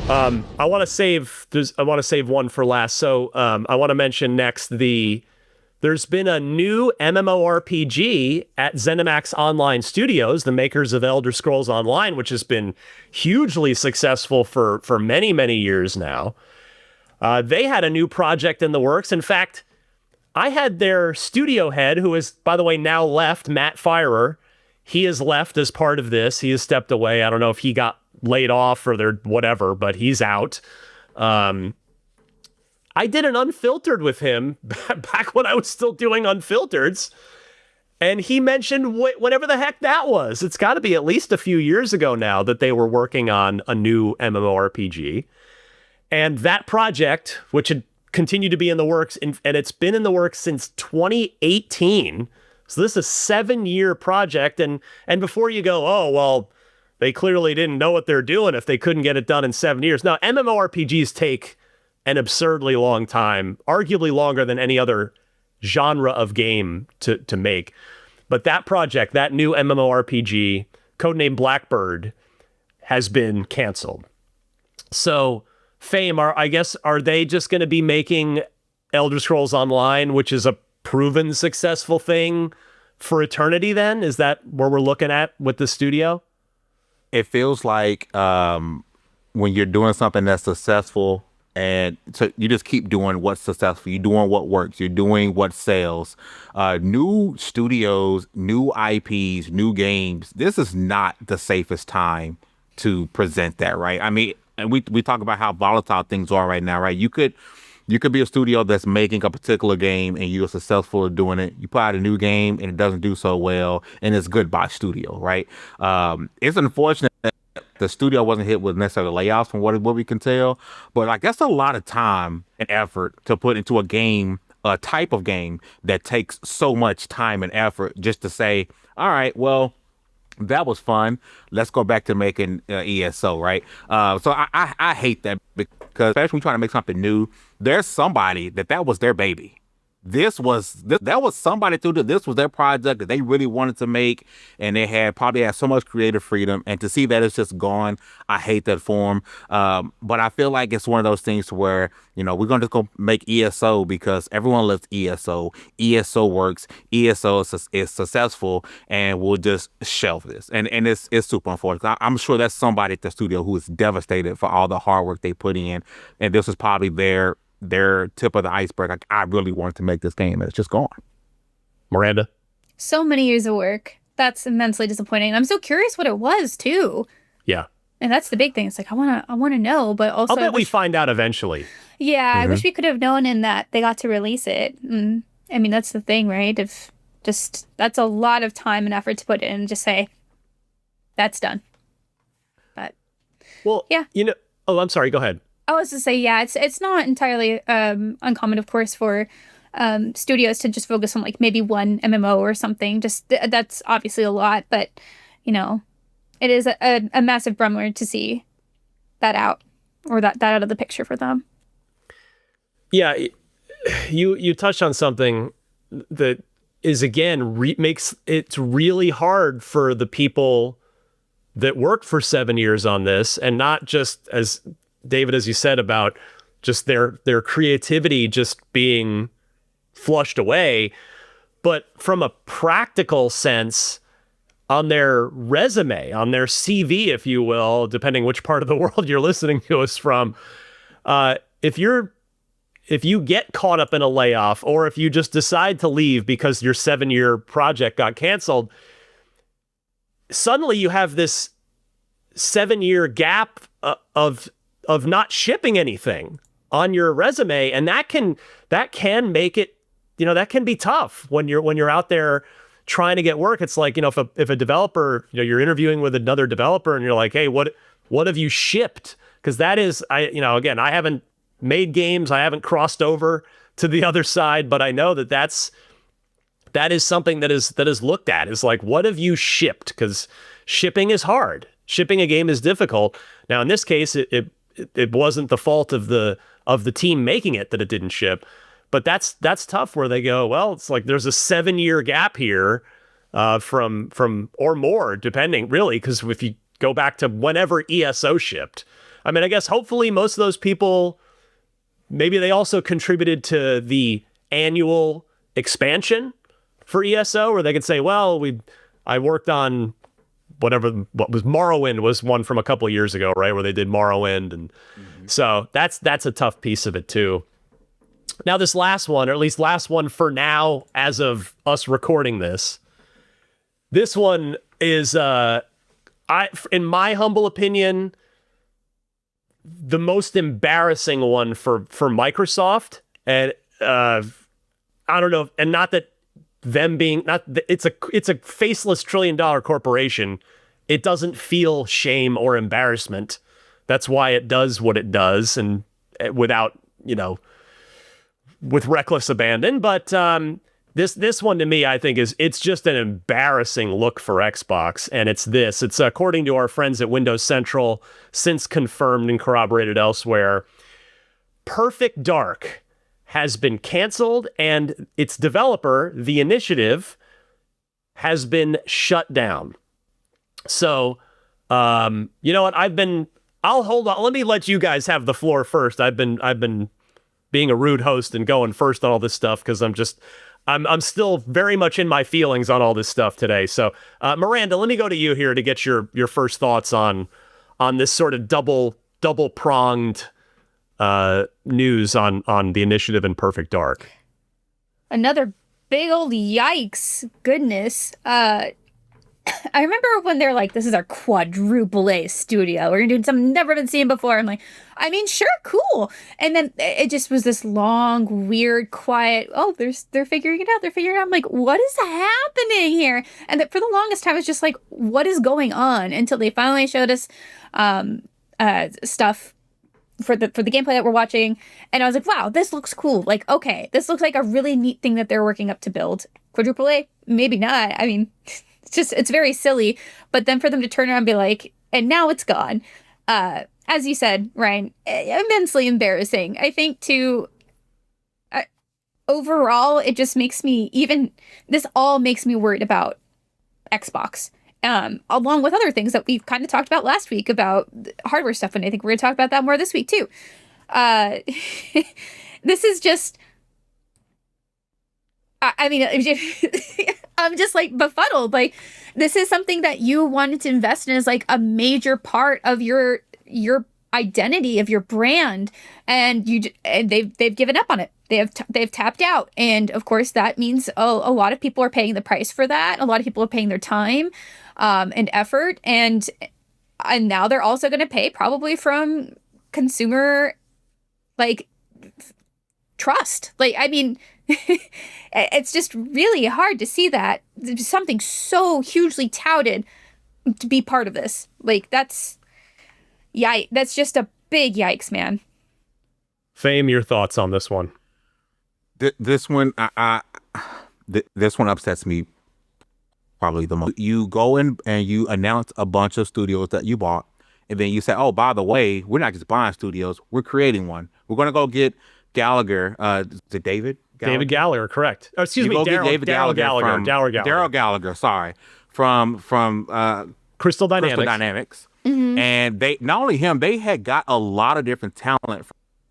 I want to save one for last. So I want to mention next there's been a new MMORPG at ZeniMax Online Studios, the makers of Elder Scrolls Online, which has been hugely successful for many, many years now. They had a new project in the works. In fact, I had their studio head, who is, by the way, now left, Matt Firer. He has left as part of this. He has stepped away. I don't know if he got laid off or they're whatever, but he's out. I did an Unfiltered with him back when I was still doing Unfiltereds, and he mentioned whatever the heck that was. It's got to be at least a few years ago now that they were working on a new MMORPG. And that project, which had continued to be in the works, and it's been in the works since 2018. So this is a 7-year project. And before you go, oh, well, they clearly didn't know what they're doing if they couldn't get it done in 7 years. Now, MMORPGs take an absurdly long time, arguably longer than any other genre of game to make. But that project, that new MMORPG, codenamed Blackbird, has been canceled. So Fame, are they just going to be making Elder Scrolls Online, which is a proven successful thing for eternity then? Is that where we're looking at with the studio? It feels like when you're doing something that's successful, and so you just keep doing what's successful. You're doing what works. You're doing what sells. New studios, new IPs, new games. This is not the safest time to present that, right? I mean, and we talk about how volatile things are right now, right? You could be a studio that's making a particular game and you're successful at doing it. You put out a new game and it doesn't do so well, and it's goodbye studio, right? It's unfortunate that the studio wasn't hit with necessarily layoffs from what we can tell, but like that's a lot of time and effort to put into a game, a type of game that takes so much time and effort just to say, all right, well, that was fun. Let's go back to making ESO, right? So I hate that, because especially when you're trying to make something new, there's somebody that was their baby. That was somebody this was their project that they really wanted to make, and they probably had so much creative freedom, and to see that it's just gone, I hate that for them. But I feel like it's one of those things where, we're going to just go make ESO because everyone loves ESO. ESO works. ESO is successful, and we'll just shelve this. And it's super unfortunate. I'm sure that's somebody at the studio who is devastated for all the hard work they put in, and this is probably their tip of the iceberg. Like, I really wanted to make this game, and it's just gone. Miranda? So many years of work. That's immensely disappointing. I'm so curious what it was, too. Yeah. And that's the big thing. It's like, I want to know, but also... I'll bet we find out eventually. Yeah, I wish we could have known in that they got to release it. I mean, that's the thing, right? That's a lot of time and effort to put in and just say, that's done. But, well, yeah. Oh, I'm sorry. Go ahead. I was to say, yeah, it's not entirely uncommon, of course, for studios to just focus on like maybe one MMO or something. Just that's obviously a lot, but it is a massive bummer to see that out, or that out of the picture for them. Yeah, you touched on something that is again makes it really hard for the people that worked for 7 years on this, and not just as David, as you said, about just their creativity just being flushed away, but from a practical sense, on their resume, on their CV, if you will, depending which part of the world you're listening to us from, if you get caught up in a layoff, or if you just decide to leave because your 7-year project got canceled, suddenly you have this 7-year gap of not shipping anything on your resume, and that can make it, that can be tough when you're out there trying to get work. It's like, if a developer, you're interviewing with another developer and you're like, hey, what have you shipped? Because that is, again, I haven't made games, I haven't crossed over to the other side, but I know that is something that is looked at, is like, what have you shipped? Because shipping is hard. Shipping a game is difficult. Now, in this case, it wasn't the fault of the team making it that it didn't ship, but that's tough, where they go, well, it's like there's a 7-year gap here from or more, depending, really, because if you go back to whenever ESO shipped, I mean, I guess hopefully most of those people, maybe they also contributed to the annual expansion for ESO, where they could say, well, I worked on what was Morrowind was one from a couple of years ago, right? Where they did Morrowind. And so that's a tough piece of it too. Now this last one, or at least last one for now, as of us recording this one is, in my humble opinion, the most embarrassing one for Microsoft. And I don't know, and not that them being it's a faceless $1 trillion corporation. It doesn't feel shame or embarrassment. That's why it does what it does, and without, with reckless abandon. But this one to me, I think it's just an embarrassing look for Xbox, and it's according to our friends at Windows Central, since confirmed and corroborated elsewhere. Perfect Dark has been canceled, and its developer, The Initiative, has been shut down. So, you know what? I'll hold on. Let me let you guys have the floor first. I've been being a rude host and going first on all this stuff because I'm still very much in my feelings on all this stuff today. So, Miranda, let me go to you here to get your first thoughts on this sort of double pronged news on The Initiative and Perfect Dark. Another big old yikes. Goodness. I remember when they're like, this is our quadruple A studio. We're going to do something never been seen before. I'm like, I mean, sure, cool. And then it just was this long, weird, quiet, they're figuring it out. They're figuring it out. I'm like, what is happening here? And that for the longest time, I was just like, what is going on? Until they finally showed us stuff for the gameplay that we're watching. And I was like, wow, this looks cool. Like, okay, this looks like a really neat thing that they're working up to build. Quadruple A? Maybe not. I mean, it's very silly. But then for them to turn around and be like, and now it's gone. As you said, Ryan, immensely embarrassing. I think overall, it just makes me this all makes me worried about Xbox. Along with other things that we've kind of talked about last week about hardware stuff. And I think we're going to talk about that more this week too. This is just, I mean, I'm just like befuddled. Like, this is something that you wanted to invest in as like a major part of your identity, of your brand, and they've given up on it. They've tapped out, and of course that means a lot of people are paying the price for that. A lot of people are paying their time and effort, and now they're also going to pay probably from consumer trust. Like, I mean, it's just really hard to see that something so hugely touted to be part of this. Like, that's just a big yikes, man. Fame, your thoughts on this one? This one, this one upsets me probably the most. You go in and you announce a bunch of studios that you bought, and then you say, oh, by the way, we're not just buying studios, we're creating one. We're going to go get Gallagher, David Gallagher, correct. Oh, excuse me, Daryl Gallagher, sorry, from Crystal Dynamics. Mm-hmm. And they, not only him, they had got a lot of different talent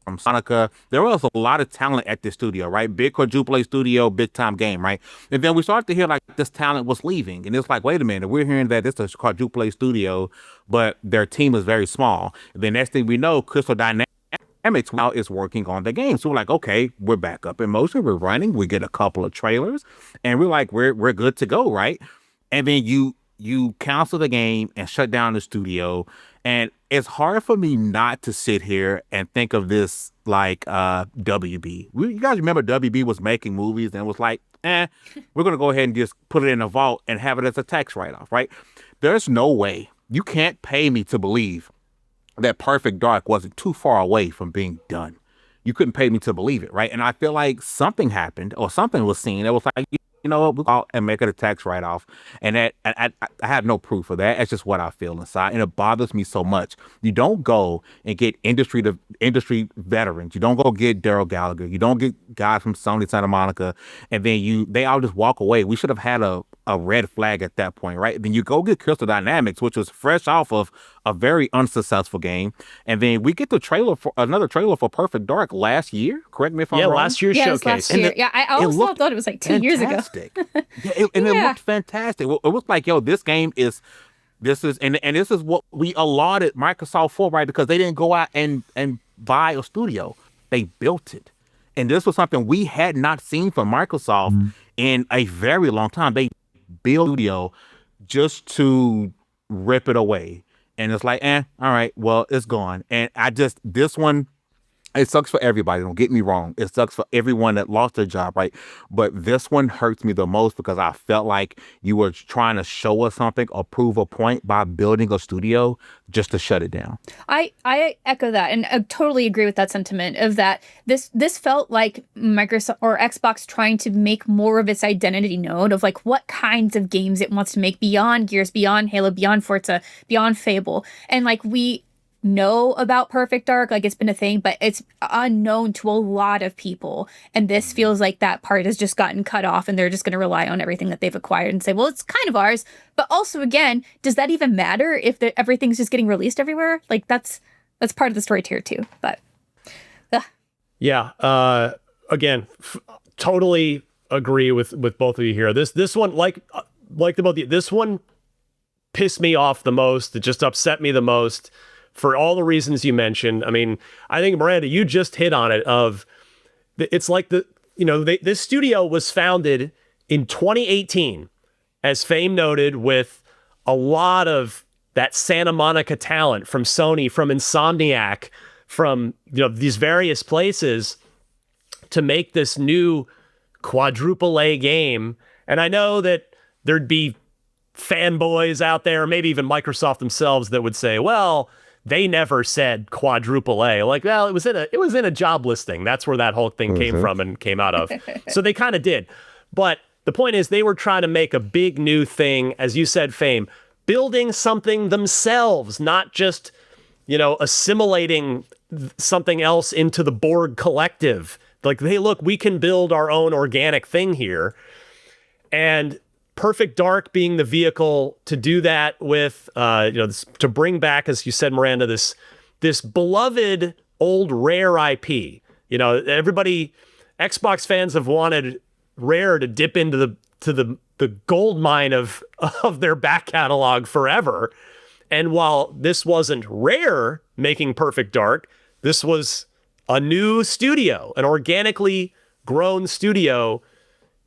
from Sonica. There was a lot of talent at this studio, right? Big quadruple A studio, big time game, right? And then we started to hear like this talent was leaving, and it's like, wait a minute, we're hearing that it's a quadruple A studio, but their team is very small. And the next thing we know, Crystal Dynamics now is working on the game. So we're like, okay, we're back up in motion. We're running. We get a couple of trailers, and we're like, we're good to go, right? And then you cancel the game and shut down the studio. And it's hard for me not to sit here and think of this like WB. You guys remember WB was making movies and was like, we're going to go ahead and just put it in a vault and have it as a tax write-off, right? There's no way. You can't pay me to believe that Perfect Dark wasn't too far away from being done. You couldn't pay me to believe it, right? And I feel like something happened or something was seen that was like, you know what, we'll go out and make it a tax write-off. And that I have no proof of that. It's just what I feel inside. And it bothers me so much. You don't go and get industry veterans. You don't go get Daryl Gallagher. You don't get guys from Sony Santa Monica. And then they all just walk away. We should have had a a red flag at that point, right? Then you go get Crystal Dynamics, which was fresh off of a very unsuccessful game, and then we get the trailer for another trailer for Perfect Dark last year. Correct me if I'm wrong. Last year's Yeah, it was showcase. last year. I also thought it was like 2 years ago. It looked fantastic. It was like, yo, this is what we allotted Microsoft for, right? Because they didn't go out and buy a studio. They built it. And this was something we had not seen from Microsoft in a very long time. They built a studio just to rip it away. And it's like, all right, well, it's gone. And this one, it sucks for everybody. Don't get me wrong. It sucks for everyone that lost their job, right? But this one hurts me the most because I felt like you were trying to show us something or prove a point by building a studio just to shut it down. I echo that, and I totally agree with that sentiment of that. This felt like Microsoft or Xbox trying to make more of its identity known of like what kinds of games it wants to make beyond Gears, beyond Halo, beyond Forza, beyond Fable. And like we know about Perfect Dark, like it's been a thing, but it's unknown to a lot of people. And this feels like that part has just gotten cut off and they're just going to rely on everything that they've acquired and say, well, it's kind of ours. But also, again, does that even matter if everything's just getting released everywhere? Like that's part of the story tier too. But yeah, again, totally agree with both of you here. This one, like the both of you, this one pissed me off the most. It just upset me the most. For all the reasons you mentioned. I mean, I think, Miranda, you just hit on it it's like this studio was founded in 2018, as Fame noted, with a lot of that Santa Monica talent from Sony, from Insomniac, from these various places to make this new quadruple A game. And I know that there'd be fanboys out there, maybe even Microsoft themselves, that would say, well, they never said quadruple A. Like, well, it was in a job listing. That's where that whole thing came from and came out of. So they kind of did. But the point is, they were trying to make a big new thing, as you said, Fame, building something themselves, not just, assimilating something else into the Borg collective. Like, hey, look, we can build our own organic thing here. And Perfect Dark being the vehicle to do that with, to bring back, as you said, Miranda, this beloved old Rare IP. Everybody, Xbox fans have wanted Rare to dip into the gold mine of their back catalog forever. And while this wasn't Rare making Perfect Dark, this was a new studio, an organically grown studio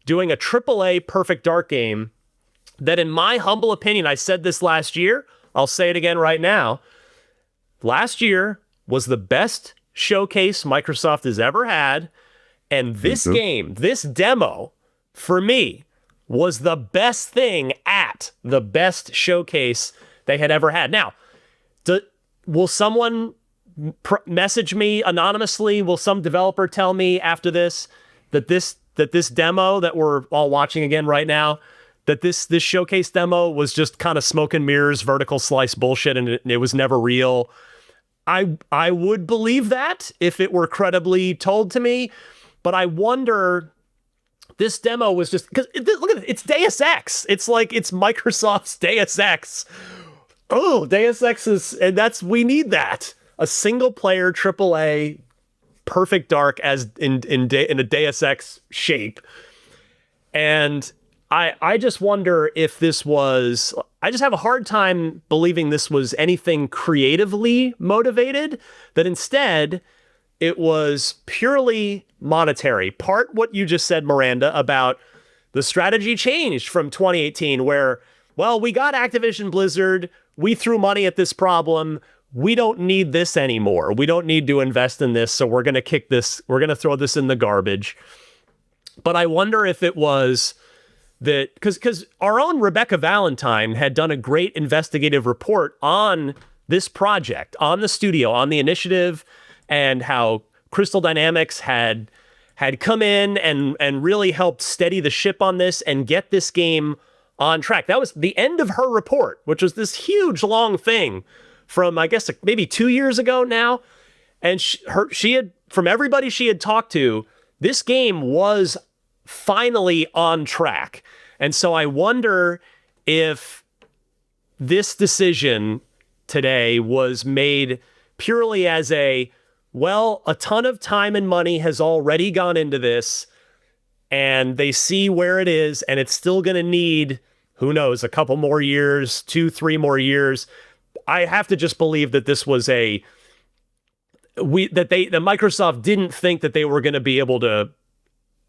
doing a AAA Perfect Dark game that, in my humble opinion, I said this last year, I'll say it again right now, last year was the best showcase Microsoft has ever had, and this game, this demo, for me, was the best thing at the best showcase they had ever had. Now, will someone message me anonymously? Will some developer tell me after this that this demo that we're all watching again right now, that this showcase demo was just kind of smoke and mirrors, vertical slice bullshit, and it was never real? I would believe that if it were credibly told to me, but I wonder, this demo was just, because look at it, it's Deus Ex. It's like, it's Microsoft's Deus Ex. Oh, Deus Ex and we need that. A single player AAA Perfect Dark as in a Deus Ex shape. And I just wonder if this was, I just have a hard time believing this was anything creatively motivated, that instead it was purely monetary. Part what you just said, Miranda, about the strategy changed from 2018, where, well, we got Activision Blizzard, we threw money at this problem, we don't need this anymore. We don't need to invest in this, so we're going to throw this in the garbage. But I wonder if it was that, because our own Rebecca Valentine had done a great investigative report on this project, on the studio, on the initiative, and how Crystal Dynamics had come in and really helped steady the ship on this and get this game on track. That was the end of her report, which was this huge, long thing from, I guess, maybe 2 years ago now. And she had, from everybody she had talked to, this game was finally on track. And so I wonder if this decision today was made purely as a ton of time and money has already gone into this, and they see where it is, and it's still going to need, who knows, a couple more years, 2-3 more years. I have to just believe that this was that Microsoft didn't think that they were going to be able to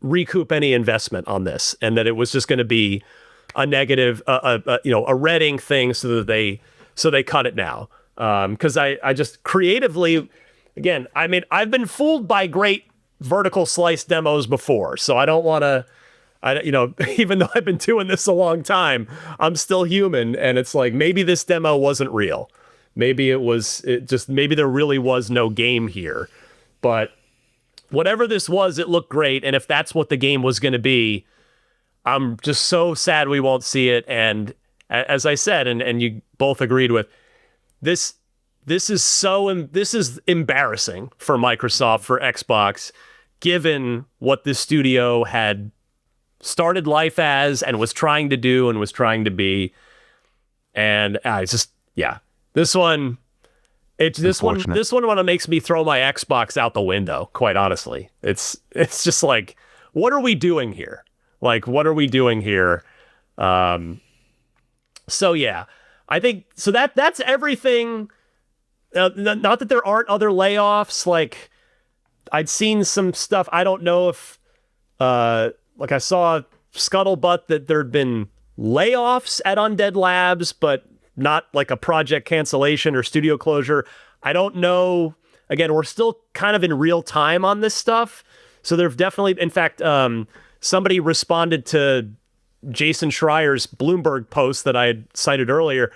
recoup any investment on this, and that it was just going to be a negative, a red ink thing, so they cut it now. Because I just creatively, again, I mean, I've been fooled by great vertical slice demos before, so I don't want to, even though I've been doing this a long time, I'm still human, and it's like, maybe this demo wasn't real. Maybe maybe there really was no game here. But whatever this was, it looked great, and if that's what the game was going to be, I'm just so sad we won't see it. And as I said, and you both agreed with, this is embarrassing for Microsoft, for Xbox, given what this studio had started life as and was trying to do and was trying to be. And this one makes me throw my Xbox out the window, quite honestly. It's just like, what are we doing here? Like, what are we doing here? So yeah, I think so that's everything. Not that there aren't other layoffs. Like, I'd seen some stuff. I don't know if, like, I saw scuttlebutt that there'd been layoffs at Undead Labs, but not like a project cancellation or studio closure. I don't know. Again, we're still kind of in real time on this stuff. So there've definitely, in fact, somebody responded to Jason Schreier's Bloomberg post that I had cited earlier,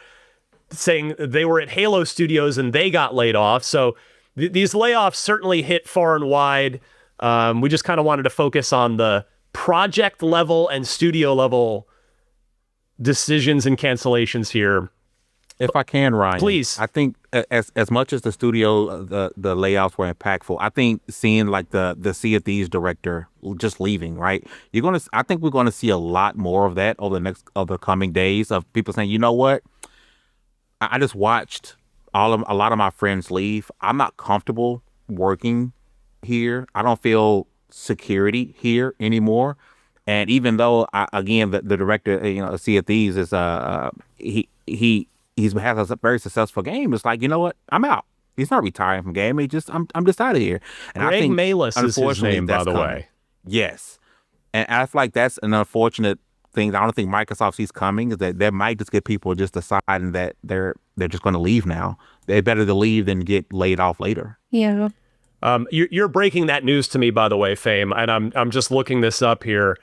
saying they were at Halo Studios and they got laid off. So these layoffs certainly hit far and wide. We just kind of wanted to focus on the project level and studio level decisions and cancellations here. If I can, Ryan, please. I think as much as the studio, the layoffs were impactful, I think seeing like the Sea of Thieves director just leaving, right? I think we're gonna see a lot more of that over the coming days, of people saying, you know what, I just watched a lot of my friends leave. I'm not comfortable working here. I don't feel security here anymore. And even though the director, Sea of Thieves is he has a very successful game. It's like, you know what? I'm out. He's not retiring from gaming. I'm just out of here. And Greg I think Malis is his name, by the way. Yes, and I feel like that's an unfortunate thing. I don't think Microsoft sees coming, is that they might just get people just deciding that they're just going to leave now. They're better to leave than get laid off later. Yeah. You're breaking that news to me, by the way, Fame, and I'm just looking this up here.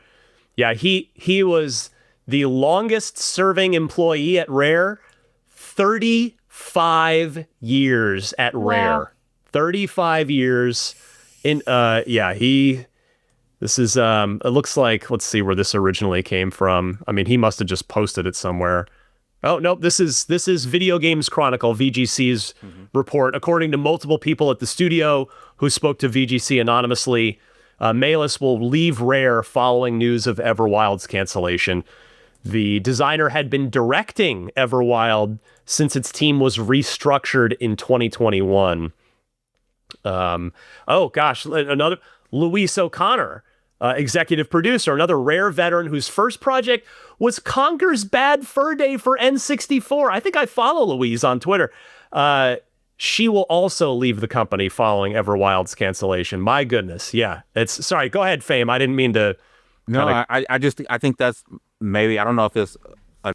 Yeah, he was the longest serving employee at Rare. 35 years at Rare. 35 years in this is it looks like, let's see where this originally came from. I mean, he must have just posted it somewhere. Oh no, this is Video Games Chronicle, VGC's report. According to multiple people at the studio who spoke to VGC anonymously, Malis will leave Rare following news of Everwild's cancellation. The designer had been directing Everwild since its team was restructured in 2021. Another Luis O'Connor, executive producer, another Rare veteran whose first project was Conker's Bad Fur Day for N64. I think I follow Louise on Twitter. She will also leave the company following Everwild's cancellation. My goodness. Yeah. Sorry, go ahead, Fame. I didn't mean to. No, I think that's maybe, I don't know if it's a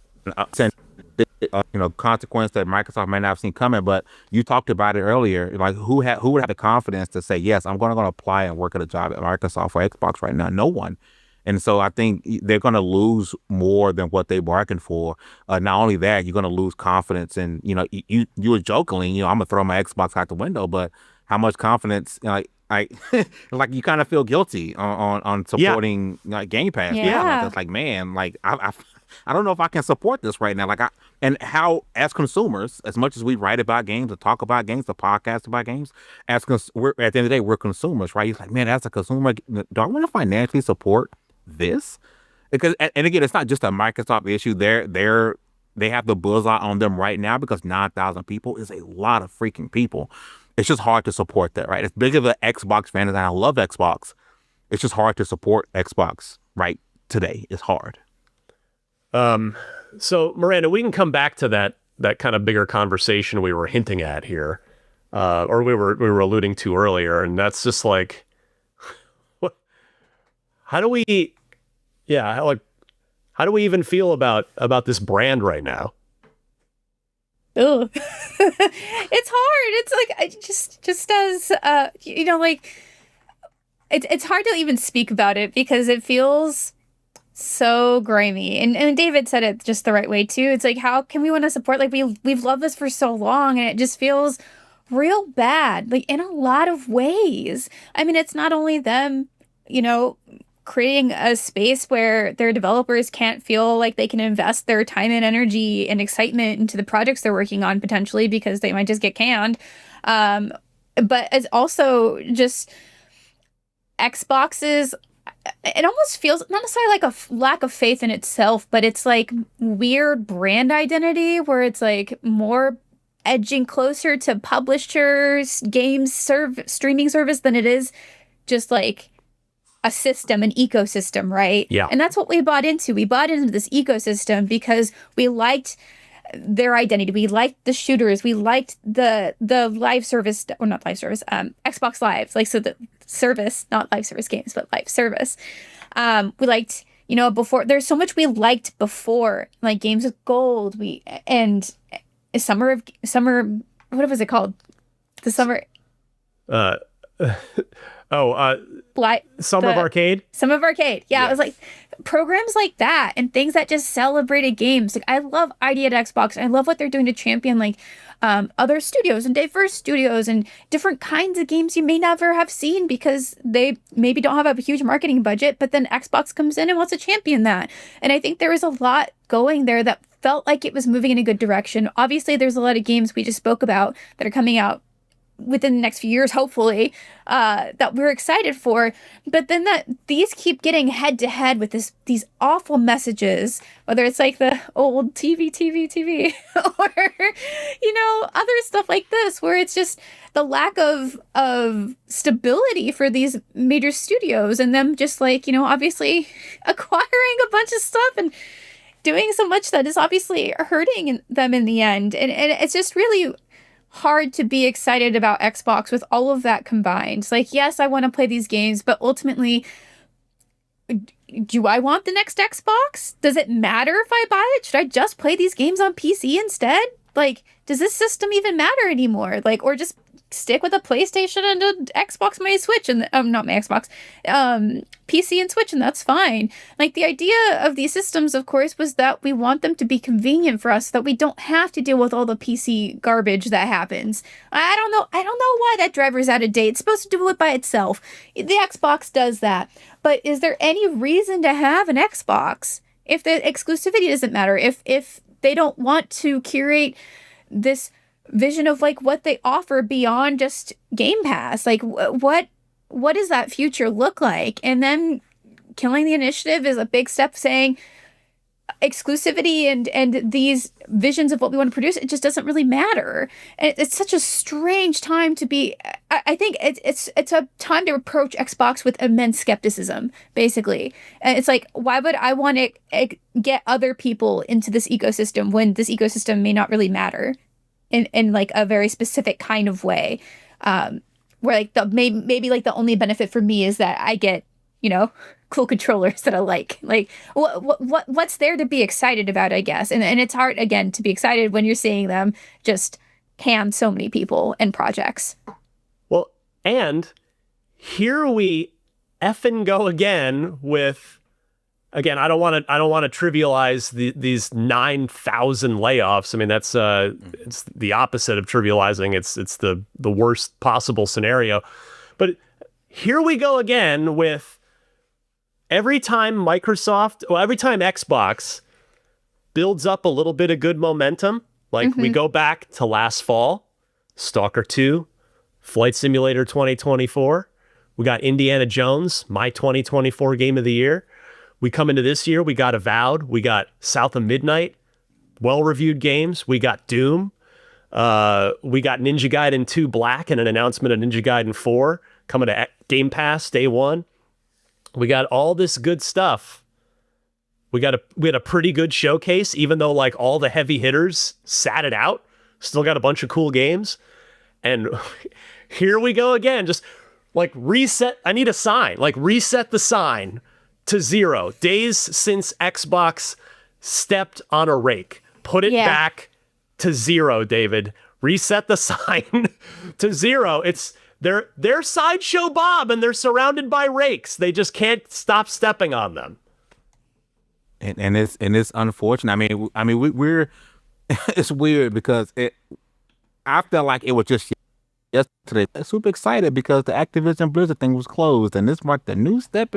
consequence that Microsoft may not have seen coming, but you talked about it earlier. Like, who would have the confidence to say, yes, I'm going to apply and work at a job at Microsoft or Xbox right now? No one. And so I think they're going to lose more than what they bargained for. Not only that, you're going to lose confidence. And, you were jokingly, I'm going to throw my Xbox out the window, but how much confidence, like you kind of feel guilty on supporting Game Pass. Yeah. It's like, man, like I don't know if I can support this right now. And how, as consumers, as much as we write about games, or talk about games, or podcast about games, we're at the end of the day, we're consumers, right? It's like, man, as a consumer, do I want to financially support this? Because and again, it's not just a Microsoft issue. They have the bullseye on them right now because 9,000 people is a lot of freaking people. It's just hard to support that, right? As big of an Xbox fan as I love Xbox, it's just hard to support Xbox right today. It's hard. So Miranda, we can come back to that kind of bigger conversation we were hinting at here, or we were alluding to earlier, and that's just like, what? How do we? Yeah, how do we even feel about this brand right now? Ugh. It's hard. It's like I just as like it's hard to even speak about it because it feels so grimy. And David said it just the right way too. It's like, how can we want to support, like we've loved this for so long, and it just feels real bad, like in a lot of ways. I mean, it's not only them, creating a space where their developers can't feel like they can invest their time and energy and excitement into the projects they're working on potentially because they might just get canned. But it's also just Xbox's, it almost feels not necessarily like a lack of faith in itself, but it's like weird brand identity where it's like more edging closer to publishers, games, streaming service than it is just like a system, an ecosystem, right? Yeah. And that's what we bought into. We bought into this ecosystem because we liked their identity. We liked the shooters. We liked the live service, or not live service, Xbox Live. Like, so the service, not live service games, but live service. We liked, before, there's so much we liked before, like Games with Gold. And summer, what was it called? The summer. Summer of Arcade? Some of Arcade. Yeah, Yes. It was like programs like that and things that just celebrated games. Like, I love ID at Xbox. I love what they're doing to champion like other studios and diverse studios and different kinds of games you may never have seen because they maybe don't have a huge marketing budget, but then Xbox comes in and wants to champion that. And I think there was a lot going there that felt like it was moving in a good direction. Obviously, there's a lot of games we just spoke about that are coming out within the next few years, hopefully, that we're excited for. But then these keep getting head to head with these awful messages, whether it's like the old TV, or, other stuff like this, where it's just the lack of stability for these major studios and them just like, obviously acquiring a bunch of stuff and doing so much that is obviously hurting them in the end. And it's just really hard to be excited about Xbox with all of that combined. It's like, yes, I want to play these games, but ultimately, do I want the next Xbox? Does it matter if I buy it? Should I just play these games on PC instead? Like, does this system even matter anymore? Like, or just stick with a PlayStation and an Xbox, my Switch, and not my Xbox, PC and Switch, and that's fine. Like, the idea of these systems, of course, was that we want them to be convenient for us, so that we don't have to deal with all the PC garbage that happens. I don't know why that driver's out of date. It's supposed to do it by itself. The Xbox does that. But is there any reason to have an Xbox if the exclusivity doesn't matter? If they don't want to curate this vision of like what they offer beyond just Game Pass, like what does that future look like? And then killing the initiative is a big step, saying exclusivity and these visions of what we want to produce, it just doesn't really matter. And it's such a strange time to be. I think it's a time to approach Xbox with immense skepticism, basically. And it's like, why would I want to get other people into this ecosystem when this ecosystem may not really matter in like a very specific kind of way, where like maybe like the only benefit for me is that I get, cool controllers that I like what's there to be excited about, I guess. And it's hard, again, to be excited when you're seeing them just can so many people and projects. Well, and here we effing go again with, again, I don't want to trivialize these 9,000 layoffs. I mean, that's it's the opposite of trivializing. It's the worst possible scenario. But here we go again with every time Xbox builds up a little bit of good momentum, like we go back to last fall, Stalker 2, Flight Simulator 2024. We got Indiana Jones, my 2024 game of the year. We come into this year, we got Avowed, we got South of Midnight, well-reviewed games. We got Doom. We got Ninja Gaiden 2 Black and an announcement of Ninja Gaiden 4 coming to Game Pass day one. We got all this good stuff. We had a pretty good showcase, even though like all the heavy hitters sat it out. Still got a bunch of cool games. And here we go again. Just like reset. I need a sign. Like reset the sign to 0. Days since Xbox stepped on a rake. Put it back to 0, David. Reset the sign to 0. It's they're Sideshow Bob and they're surrounded by rakes. They just can't stop stepping on them. And it's unfortunate. I mean we're it's weird because I felt like it was just yesterday. I'm super excited because the Activision Blizzard thing was closed, and this marked a new step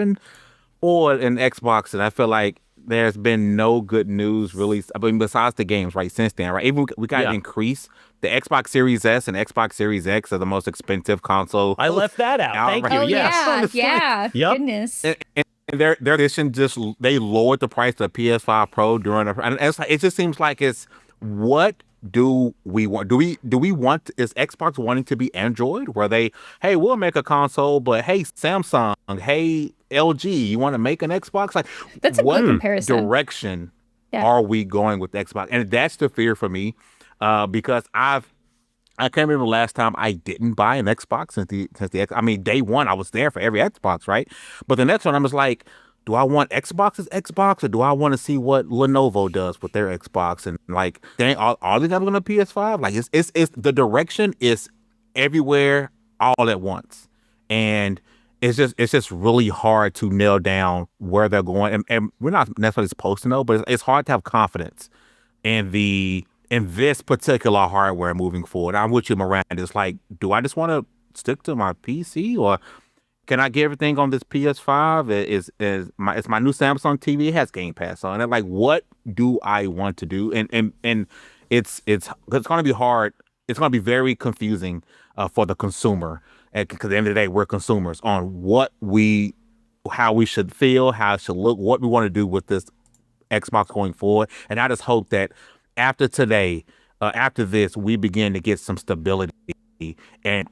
forward in Xbox, and I feel like there's been no good news really. I mean, besides the games, right? Since then, right? Even we got an increase. The Xbox Series S and Xbox Series X are the most expensive console. I left that out. Thank you. Oh, Yes. yeah. Yep. Goodness. And their addition they lowered the price of the PS5 Pro during and it just seems like it's what do we want? Do we want is Xbox wanting to be Android where hey, we'll make a console, but hey, Samsung, hey, LG, you want to make an Xbox? Like that's a good comparison. Direction are we going with Xbox? And that's the fear for me, because I can't remember the last time I didn't buy an Xbox since the day one I was there for every Xbox, right? But the next one I was like, do I want Xbox's Xbox or do I want to see what Lenovo does with their Xbox? And like, are they never going to PS5? Like, it's the direction is everywhere all at once, and it's just really hard to nail down where they're going. And we're not necessarily supposed to know, but it's hard to have confidence in this particular hardware moving forward. I'm with you, Miranda. It's like, do I just want to stick to my PC or can I get everything on this PS5? It's my new Samsung TV. It has Game Pass on it. Like, what do I want to do? And it's going to be hard. It's going to be very confusing for the consumer. Because at the end of the day, we're consumers on how we should feel, how it should look, what we want to do with this Xbox going forward. And I just hope that after today, after this, we begin to get some stability and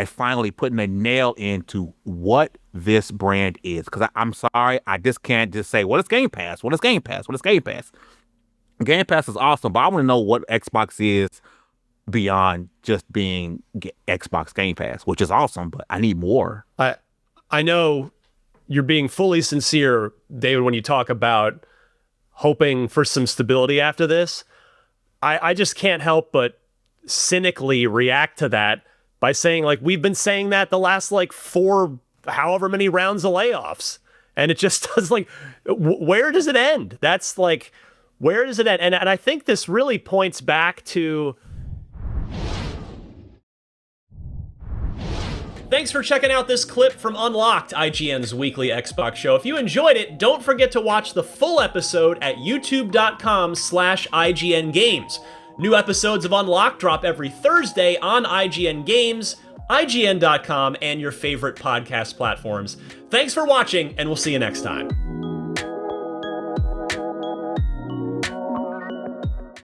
finally putting a nail into what this brand is. Because I'm sorry, I just can't just say, what is Game Pass? What is Game Pass? What is Game Pass? Game Pass is awesome, but I want to know what Xbox is beyond just being Xbox Game Pass, which is awesome, but I need more. I know you're being fully sincere, David, when you talk about hoping for some stability after this. I just can't help but cynically react to that by saying, like, we've been saying that the last, like, 4 however many rounds of layoffs. And it just does, like, where does it end? That's, like, where does it end? And I think this really points back to... Thanks for checking out this clip from Unlocked, IGN's weekly Xbox show. If you enjoyed it, don't forget to watch the full episode at youtube.com/IGN Games. New episodes of Unlocked drop every Thursday on IGN Games, IGN.com, and your favorite podcast platforms. Thanks for watching, and we'll see you next time.